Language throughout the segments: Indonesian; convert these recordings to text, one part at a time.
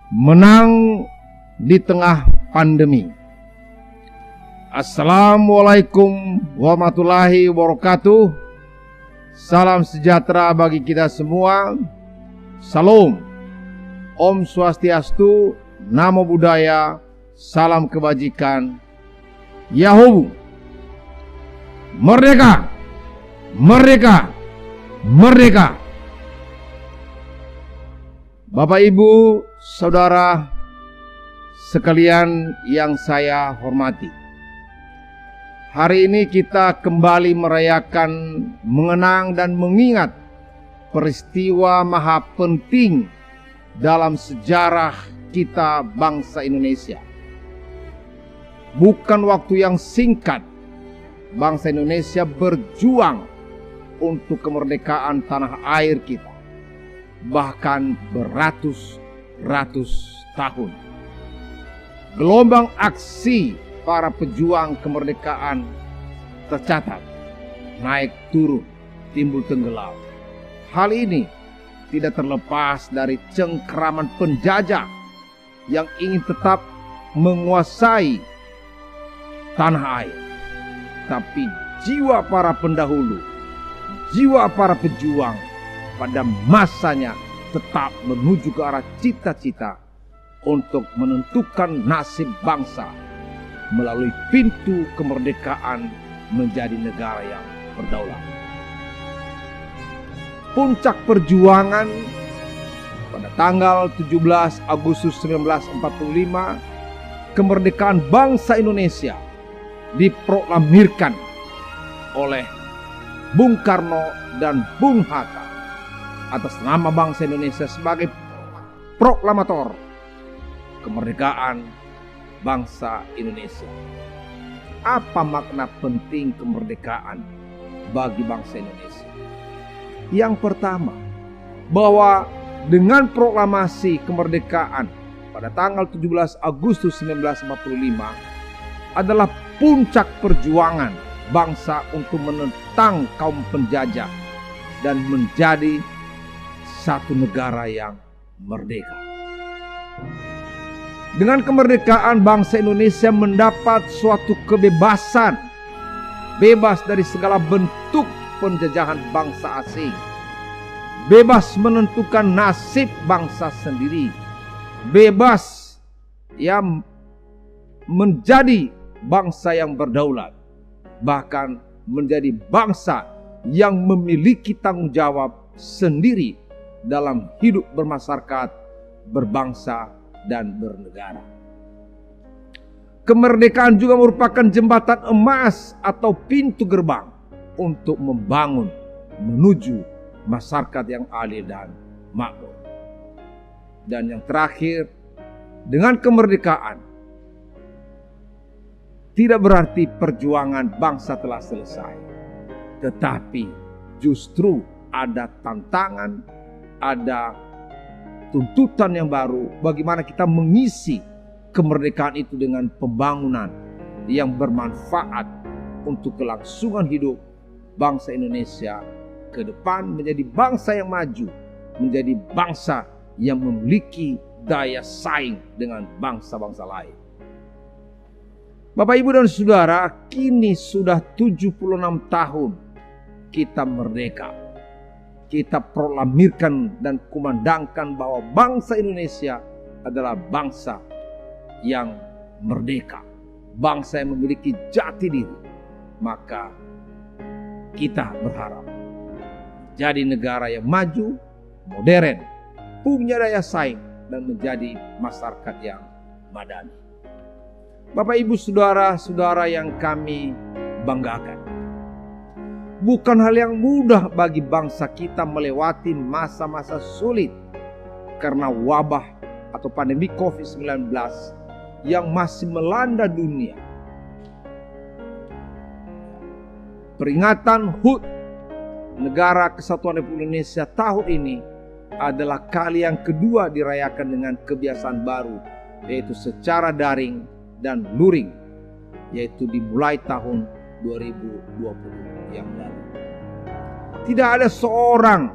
menang di tengah pandemi. Assalamualaikum warahmatullahi wabarakatuh. Salam sejahtera bagi kita semua. Salam. Om Swastiastu, Namo Buddhaya, salam kebajikan. Yahoo. Merdeka. Merdeka. Merdeka. Bapak, Ibu, Saudara sekalian yang saya hormati, hari ini kita kembali merayakan, mengenang dan mengingat peristiwa maha penting dalam sejarah kita bangsa Indonesia. Bukan waktu yang singkat bangsa Indonesia berjuang untuk kemerdekaan tanah air kita, bahkan beratus-ratus tahun. Gelombang aksi para pejuang kemerdekaan tercatat, naik turun, timbul tenggelam. Hal ini tidak terlepas dari cengkeraman penjajah yang ingin tetap menguasai tanah air. Tapi jiwa para pendahulu, jiwa para pejuang pada masanya tetap menuju ke arah cita-cita untuk menentukan nasib bangsa melalui pintu kemerdekaan menjadi negara yang berdaulat. Puncak perjuangan pada tanggal 17 Agustus 1945, kemerdekaan bangsa Indonesia diproklamirkan oleh Bung Karno dan Bung Hatta atas nama bangsa Indonesia sebagai proklamator kemerdekaan bangsa Indonesia. Apa makna penting kemerdekaan bagi bangsa Indonesia? Yang pertama, bahwa dengan proklamasi kemerdekaan pada tanggal 17 Agustus 1945 adalah puncak perjuangan bangsa untuk menentang kaum penjajah dan menjadi satu negara yang merdeka. Dengan kemerdekaan bangsa Indonesia mendapat suatu kebebasan, bebas dari segala bentuk penjajahan bangsa asing, bebas menentukan nasib bangsa sendiri, bebas menjadi bangsa yang berdaulat, bahkan menjadi bangsa yang memiliki tanggung jawab sendiri dalam hidup bermasyarakat, berbangsa, dan bernegara. Kemerdekaan juga merupakan jembatan emas atau pintu gerbang untuk membangun menuju masyarakat yang adil dan makmur. Dan yang terakhir, dengan kemerdekaan tidak berarti perjuangan bangsa telah selesai, tetapi justru ada tantangan, ada tuntutan yang baru bagaimana kita mengisi kemerdekaan itu dengan pembangunan yang bermanfaat untuk kelangsungan hidup bangsa Indonesia ke depan menjadi bangsa yang maju, menjadi bangsa yang memiliki daya saing dengan bangsa-bangsa lain. Bapak, Ibu, dan Saudara, kini sudah 76 tahun kita merdeka. Kita proklamirkan dan kumandangkan bahwa bangsa Indonesia adalah bangsa yang merdeka, bangsa yang memiliki jati diri. Maka kita berharap jadi negara yang maju, modern, punya daya saing, dan menjadi masyarakat yang madani. Bapak, Ibu, saudara-saudara yang kami banggakan, bukan hal yang mudah bagi bangsa kita melewati masa-masa sulit karena wabah atau pandemi COVID-19 yang masih melanda dunia. Peringatan HUT Negara Kesatuan Republik Indonesia tahun ini adalah kali yang kedua dirayakan dengan kebiasaan baru, yaitu secara daring dan luring, yaitu dimulai tahun 2020 yang lalu. Tidak ada seorang,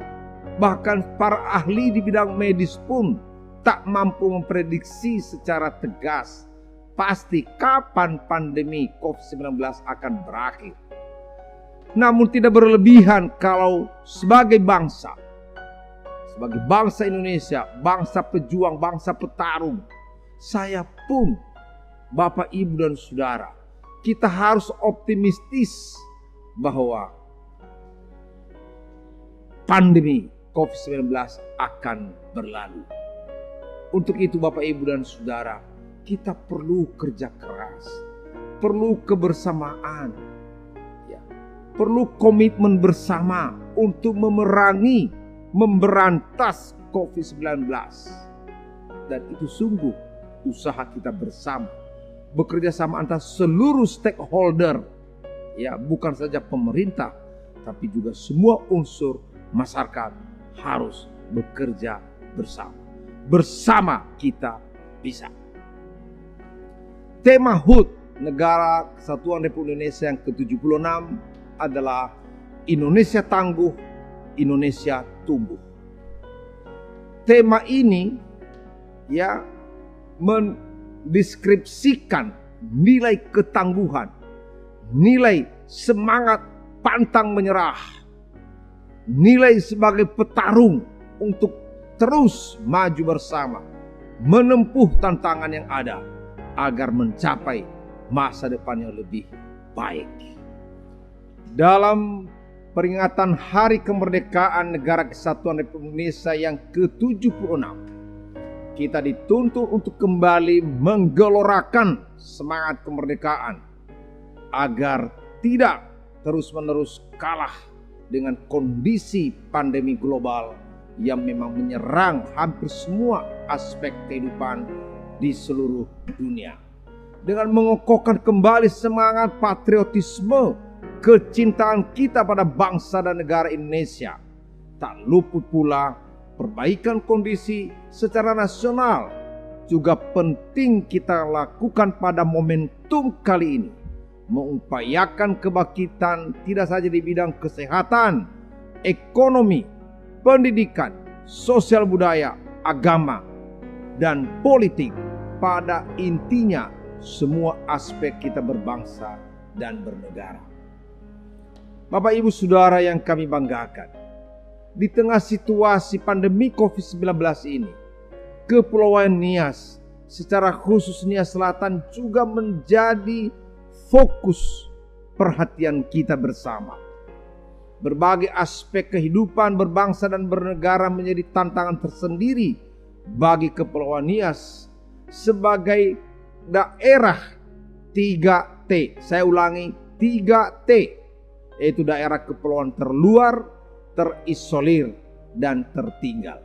bahkan para ahli di bidang medis pun tak mampu memprediksi secara tegas pasti kapan pandemi COVID-19 akan berakhir. Namun tidak berlebihan kalau sebagai bangsa Indonesia, bangsa pejuang, bangsa petarung, saya pun, Bapak, Ibu, dan Saudara, kita harus optimistis bahwa pandemi COVID-19 akan berlalu. Untuk itu Bapak, Ibu, dan Saudara, kita perlu kerja keras, perlu kebersamaan, perlu komitmen bersama untuk memerangi, memberantas COVID-19. Dan itu sungguh usaha kita bersama, bekerja sama antara seluruh stakeholder, bukan saja pemerintah, tapi juga semua unsur masyarakat harus bekerja bersama. Bersama kita bisa. Tema HUT Negara Kesatuan Republik Indonesia yang ke-76 adalah Indonesia Tangguh, Indonesia Tumbuh. Tema ini mendeskripsikan nilai ketangguhan, nilai semangat pantang menyerah, nilai sebagai petarung untuk terus maju bersama, menempuh tantangan yang ada agar mencapai masa depan yang lebih baik. Dalam peringatan Hari Kemerdekaan Negara Kesatuan Republik Indonesia yang ke-76, kita dituntut untuk kembali menggelorakan semangat kemerdekaan agar tidak terus-menerus kalah dengan kondisi pandemi global yang memang menyerang hampir semua aspek kehidupan di seluruh dunia. Dengan mengokohkan kembali semangat patriotisme, kecintaan kita pada bangsa dan negara Indonesia, tak luput pula perbaikan kondisi secara nasional juga penting kita lakukan pada momentum kali ini. Mengupayakan kebangkitan tidak saja di bidang kesehatan, ekonomi, pendidikan, sosial budaya, agama, dan politik. Pada intinya semua aspek kita berbangsa dan bernegara. Bapak, Ibu, Saudara yang kami banggakan, di tengah situasi pandemi COVID-19 ini, Kepulauan Nias, secara khusus Nias Selatan, juga menjadi fokus perhatian kita bersama. Berbagai aspek kehidupan berbangsa dan bernegara menjadi tantangan tersendiri bagi Kepulauan Nias sebagai daerah 3T. Saya ulangi, 3T, yaitu daerah kepulauan terluar, terisolir, dan tertinggal.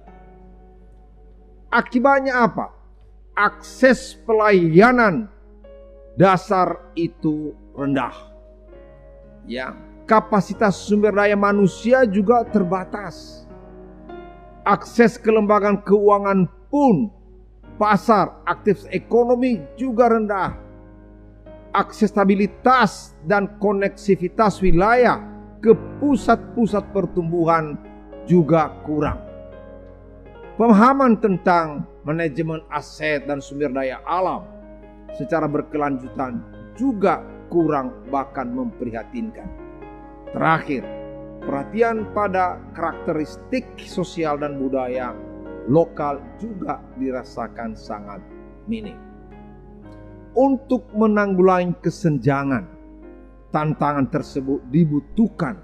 Akibatnya apa? Akses pelayanan dasar itu rendah. Kapasitas sumber daya manusia juga terbatas. Akses ke lembaga keuangan pun, pasar, aktivitas ekonomi juga rendah. Akses stabilitas dan koneksivitas wilayah ke pusat-pusat pertumbuhan juga kurang. Pemahaman tentang manajemen aset dan sumber daya alam secara berkelanjutan juga kurang, bahkan memprihatinkan. Terakhir, perhatian pada karakteristik sosial dan budaya lokal juga dirasakan sangat minim. Untuk menanggulangi kesenjangan, tantangan tersebut dibutuhkan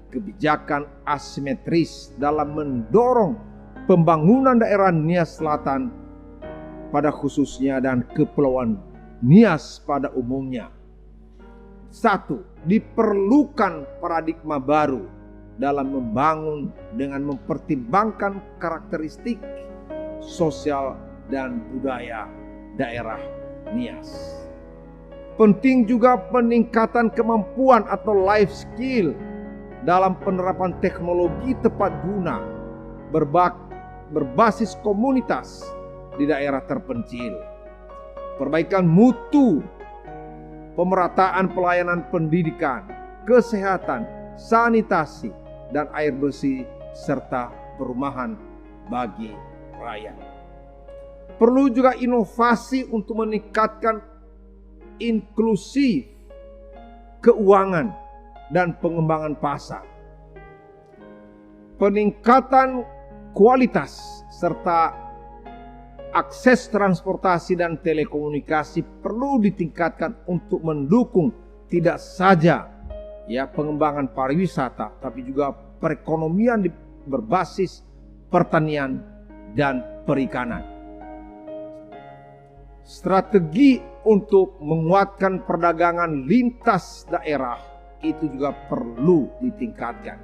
kebijakan asimetris dalam mendorong pembangunan daerah Nias Selatan pada khususnya dan Kepulauan Nias pada umumnya. 1. Diperlukan paradigma baru dalam membangun dengan mempertimbangkan karakteristik sosial dan budaya daerah Nias. Penting juga peningkatan kemampuan atau life skill dalam penerapan teknologi tepat guna berbasis komunitas di daerah terpencil. Perbaikan mutu, pemerataan pelayanan pendidikan, kesehatan, sanitasi, dan air bersih, serta perumahan bagi rakyat. Perlu juga inovasi untuk meningkatkan inklusi keuangan dan pengembangan pasar. Peningkatan kualitas serta akses transportasi dan telekomunikasi perlu ditingkatkan untuk mendukung tidak saja pengembangan pariwisata, tapi juga perekonomian berbasis pertanian dan perikanan. Strategi untuk menguatkan perdagangan lintas daerah itu juga perlu ditingkatkan,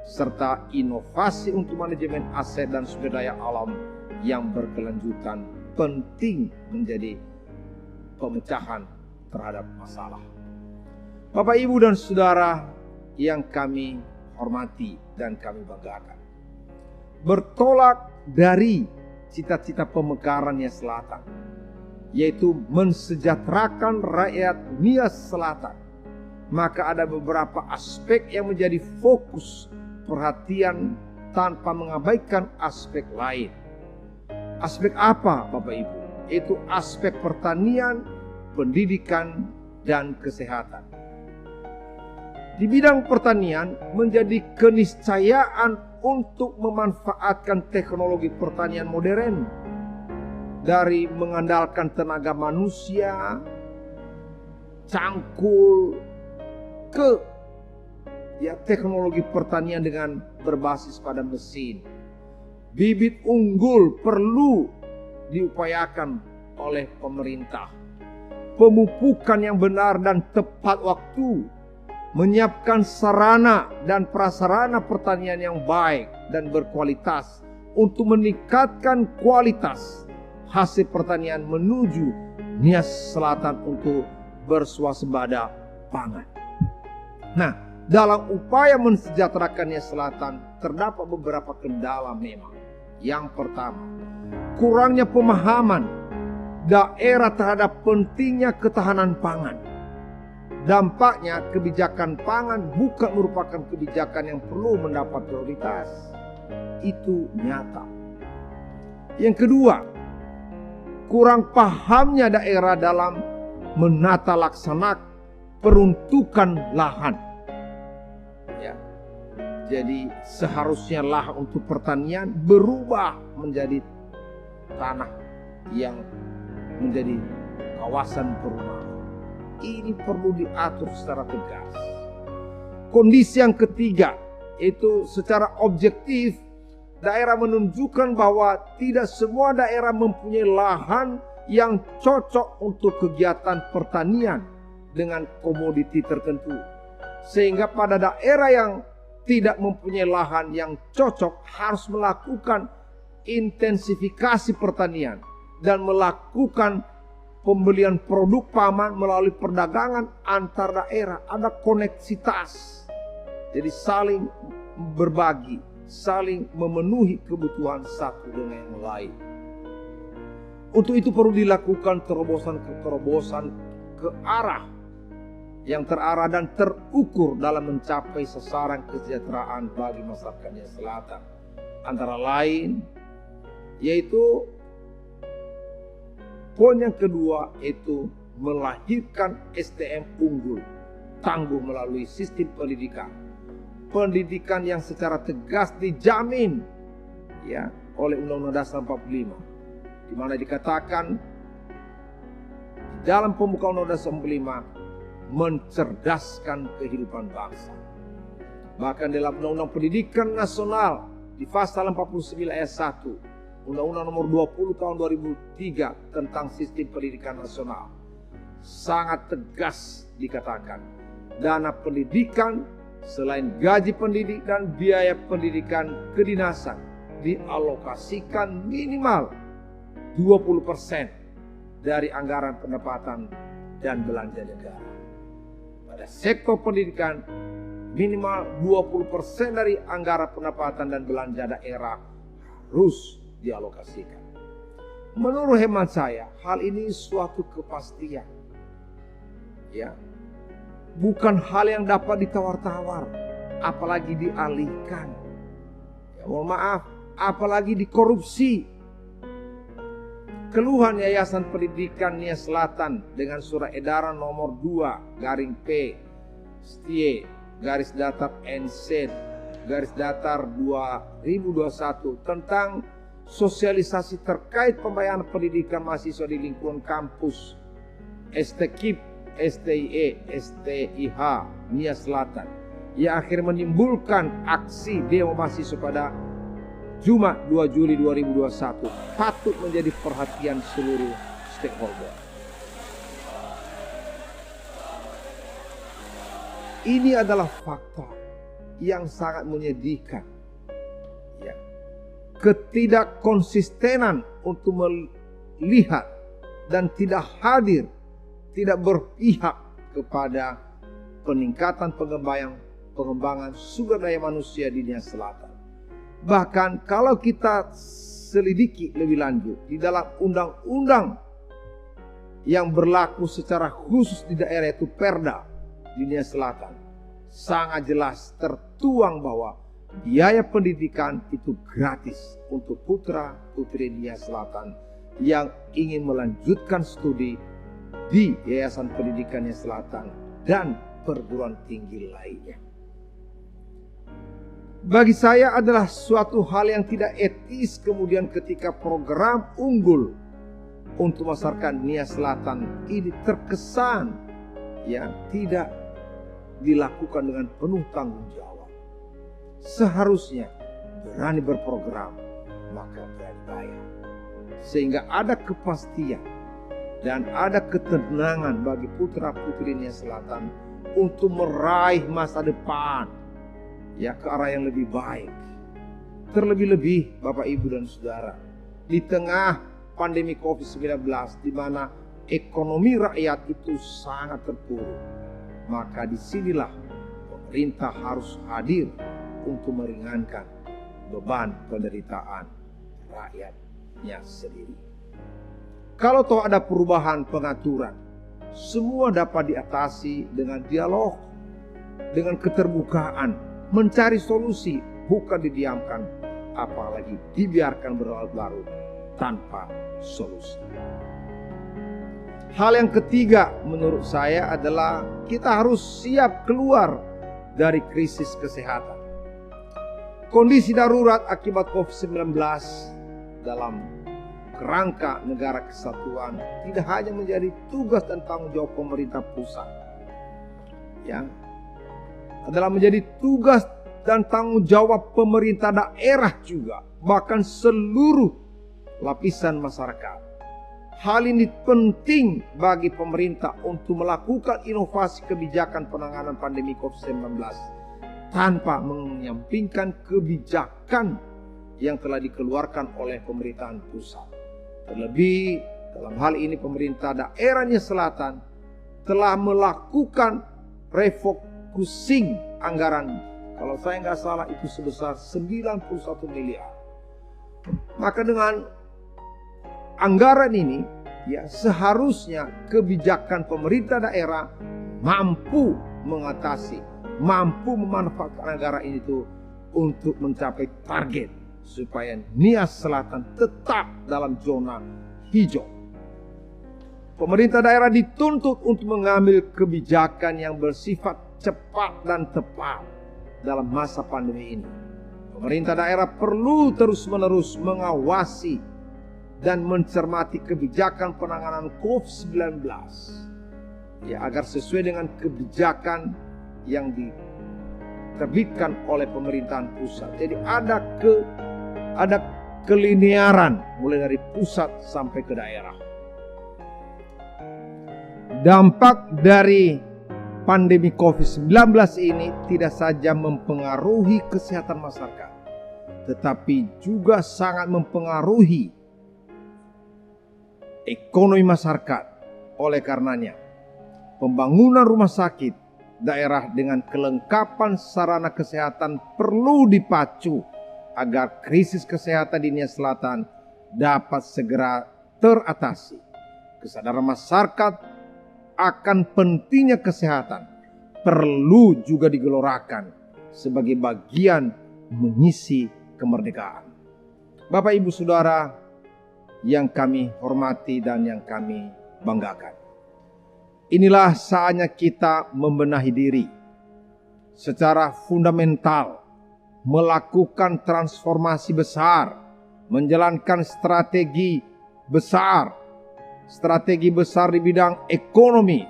serta inovasi untuk manajemen aset dan sumber daya alam yang berkelanjutan penting menjadi pemecahan terhadap masalah. Bapak, Ibu, dan Saudara yang kami hormati dan kami banggakan, bertolak dari cita-cita pemekarannya Selatan, yaitu mensejahterakan rakyat Nias Selatan, maka ada beberapa aspek yang menjadi fokus perhatian tanpa mengabaikan aspek lain. Aspek apa, Bapak Ibu? Itu aspek pertanian, pendidikan, dan kesehatan. Di bidang pertanian menjadi keniscayaan untuk memanfaatkan teknologi pertanian modern, dari mengandalkan tenaga manusia, cangkul, ke teknologi pertanian dengan berbasis pada mesin. Bibit unggul perlu diupayakan oleh pemerintah. Pemupukan yang benar dan tepat waktu, menyiapkan sarana dan prasarana pertanian yang baik dan berkualitas untuk meningkatkan kualitas hasil pertanian menuju Nias Selatan untuk berswasembada pangan. Nah, dalam upaya mensejahterakan Nias Selatan terdapat beberapa kendala memang. Yang pertama, kurangnya pemahaman daerah terhadap pentingnya ketahanan pangan. Dampaknya kebijakan pangan bukan merupakan kebijakan yang perlu mendapat prioritas. Itu nyata. Yang kedua, kurang pahamnya daerah dalam menata laksana peruntukan lahan. Jadi seharusnya lahan untuk pertanian berubah menjadi tanah yang menjadi kawasan perumahan. Ini perlu diatur secara tegas. Kondisi yang ketiga, itu secara objektif daerah menunjukkan bahwa tidak semua daerah mempunyai lahan yang cocok untuk kegiatan pertanian dengan komoditi tertentu. Sehingga pada daerah yang tidak mempunyai lahan yang cocok harus melakukan intensifikasi pertanian dan melakukan pembelian produk pangan melalui perdagangan antar daerah. Ada koneksitas, jadi saling berbagi, saling memenuhi kebutuhan satu dengan yang lain. Untuk itu perlu dilakukan terobosan ke arah yang terarah dan terukur dalam mencapai sasaran kesejahteraan bagi masyarakat Nias Selatan. Antara lain yaitu poin yang kedua, itu melahirkan SDM unggul, tangguh melalui sistem pendidikan. Pendidikan yang secara tegas dijamin oleh Undang-Undang Dasar 45, di mana dikatakan di dalam pembukaan Undang-Undang Dasar 45 mencerdaskan kehidupan bangsa. Bahkan dalam Undang-Undang Pendidikan Nasional di pasal 49 ayat 1 Undang-Undang Nomor 20 Tahun 2003 tentang Sistem Pendidikan Nasional sangat tegas dikatakan, dana pendidikan selain gaji pendidik dan biaya pendidikan kedinasan dialokasikan minimal 20% dari anggaran pendapatan dan belanja negara. Pada sektor pendidikan minimal 20% dari anggaran pendapatan dan belanja daerah harus dialokasikan. Menurut hemat saya, hal ini suatu kepastian. Bukan hal yang dapat ditawar-tawar, apalagi dialihkan. Mohon maaf, apalagi dikorupsi. Keluhan Yayasan Pendidikan Nia Selatan dengan surat edaran nomor 2-P/NC/2021 tentang sosialisasi terkait pembayaran pendidikan mahasiswa di lingkungan kampus STKIP, STIE, STIH Nia Selatan yang akhirnya menimbulkan aksi demo mahasiswa pada Jumat 2 Juli 2021 patut menjadi perhatian seluruh stakeholder. Ini adalah fakta yang sangat menyedihkan. Ya. Ketidakkonsistenan untuk melihat dan tidak hadir, tidak berpihak kepada peningkatan pengembangan sumber daya manusia di Nia Selatan. Bahkan kalau kita selidiki lebih lanjut di dalam undang-undang yang berlaku secara khusus di daerah itu Perda di Nia Selatan, sangat jelas tertuang bahwa biaya pendidikan itu gratis untuk putra putri Nia Selatan yang ingin melanjutkan studi di Yayasan Pendidikan Nia Selatan dan perguruan tinggi lainnya. Bagi saya adalah suatu hal yang tidak etis kemudian ketika program unggul untuk masyarakat Nia Selatan ini terkesan tidak dilakukan dengan penuh tanggung jawab. Seharusnya berani berprogram, maka berani bayar. Sehingga ada kepastian dan ada ketenangan bagi putra-putri Nia Selatan untuk meraih masa depan ke arah yang lebih baik. Terlebih-lebih Bapak Ibu dan Saudara, di tengah pandemi COVID-19 di mana ekonomi rakyat itu sangat terpuruk, maka disinilah pemerintah harus hadir untuk meringankan beban penderitaan rakyatnya sendiri. Kalau toh ada perubahan pengaturan, semua dapat diatasi dengan dialog, dengan keterbukaan, mencari solusi, bukan didiamkan, apalagi dibiarkan berlarut-larut tanpa solusi. Hal yang ketiga menurut saya adalah kita harus siap keluar dari krisis kesehatan. Kondisi darurat akibat COVID-19 dalam kerangka negara kesatuan tidak hanya menjadi tugas dan tanggung jawab pemerintah pusat, adalah menjadi tugas dan tanggung jawab pemerintah daerah juga, bahkan seluruh lapisan masyarakat. Hal ini penting bagi pemerintah untuk melakukan inovasi kebijakan penanganan pandemi COVID-19 tanpa menyampingkan kebijakan yang telah dikeluarkan oleh pemerintahan pusat. Terlebih dalam hal ini pemerintah daerah Nia Selatan telah melakukan refocusing anggaran, kalau saya nggak salah itu sebesar 91 miliar. Maka dengan anggaran ini seharusnya kebijakan pemerintah daerah mampu mengatasi, mampu memanfaatkan anggaran ini untuk mencapai target supaya Nia Selatan tetap dalam zona hijau. Pemerintah daerah dituntut untuk mengambil kebijakan yang bersifat cepat dan tepat dalam masa pandemi ini. Pemerintah daerah perlu terus-menerus mengawasi dan mencermati kebijakan penanganan COVID-19 agar sesuai dengan kebijakan yang diterbitkan oleh pemerintahan pusat. Jadi ada kelinearan mulai dari pusat sampai ke daerah. Dampak dari pandemi COVID-19 ini tidak saja mempengaruhi kesehatan masyarakat, tetapi juga sangat mempengaruhi ekonomi masyarakat. Oleh karenanya, pembangunan rumah sakit daerah dengan kelengkapan sarana kesehatan perlu dipacu agar krisis kesehatan di Nia Selatan dapat segera teratasi. Kesadaran masyarakat akan pentingnya kesehatan perlu juga digelorakan sebagai bagian mengisi kemerdekaan. Bapak Ibu Saudara yang kami hormati dan yang kami banggakan. Inilah saatnya kita membenahi diri secara fundamental, melakukan transformasi besar, menjalankan strategi besar di bidang ekonomi,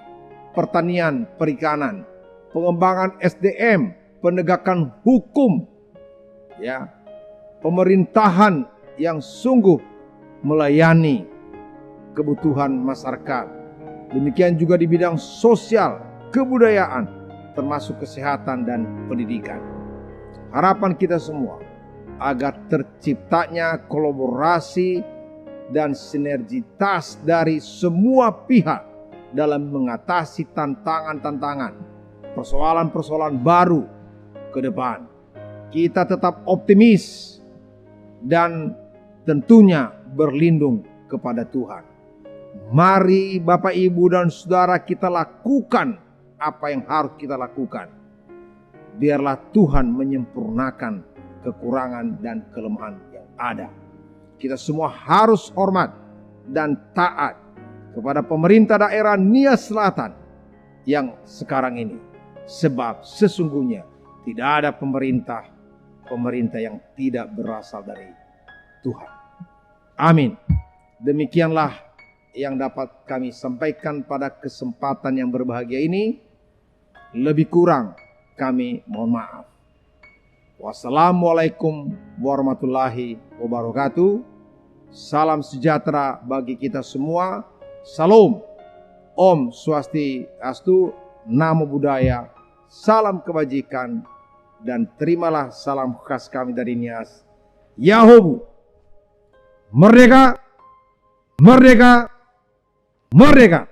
pertanian, perikanan, pengembangan SDM, penegakan hukum, ya, pemerintahan yang sungguh melayani kebutuhan masyarakat. Demikian juga di bidang sosial, kebudayaan, termasuk kesehatan dan pendidikan. Harapan kita semua agar terciptanya kolaborasi dan sinergitas dari semua pihak dalam mengatasi tantangan-tantangan, persoalan-persoalan baru ke depan. Kita tetap optimis dan tentunya berlindung kepada Tuhan. Mari Bapak, Ibu, dan Saudara, kita lakukan apa yang harus kita lakukan. Biarlah Tuhan menyempurnakan kekurangan dan kelemahan yang ada. Kita semua harus hormat dan taat kepada pemerintah daerah Nia Selatan yang sekarang ini. Sebab sesungguhnya tidak ada pemerintah yang tidak berasal dari Tuhan. Amin. Demikianlah yang dapat kami sampaikan pada kesempatan yang berbahagia ini. Lebih kurang kami mohon maaf. Wassalamualaikum warahmatullahi wabarakatuh. Salam sejahtera bagi kita semua. Salam. Om Swastiastu. Namo Buddhaya. Salam kebajikan. Dan terimalah salam khas kami dari Nias. Yahubu. Merdeka! Merdeka! Merdeka!